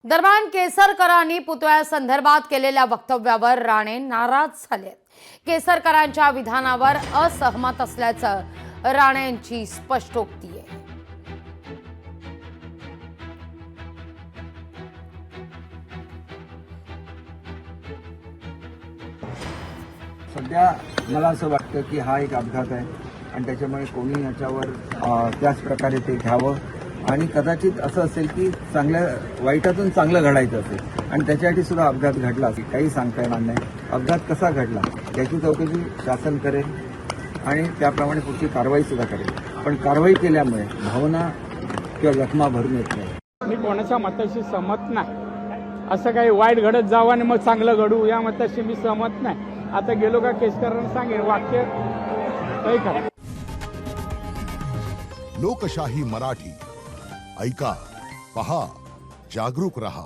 दरम्यान केसरकरांनी पुतळ्यासंदर्भात केलेल्या वक्तव्यावर राणे नाराज झालेत। केसरकरांच्या विधानावर असहमत असल्याचं राणेंची स्पष्टोक्ती आहे। सध्या मला असं वाटतं की हा एक अपघात आहे आणि त्याच्यामुळे कोणी याच्यावर त्याच प्रकारे ते घ्यावं आणि कदाचित असं असेल की चांगल्या वाईटातून चांगलं घडायचं असेल आणि त्याच्यासाठी सुद्धा अपघात घडला असेल, काही सांगता येणार नाही। अपघात कसा घडला याची चौकशी शासन करेल आणि त्याप्रमाणे पुढची कारवाई सुद्धा करेल, पण कारवाई केल्यामुळे भावना किंवा जखमा भरून येत नाही। मी कोणाच्या मताशी सहमत नाही। असं काही वाईट घडत जावं आणि मग चांगलं घडू या मताशी मी सहमत नाही। आता गेलो का केसकरांना सांगेन वाक्य काही करा। लोकशाही मराठी ऐका, पहा, जागरूक रहा।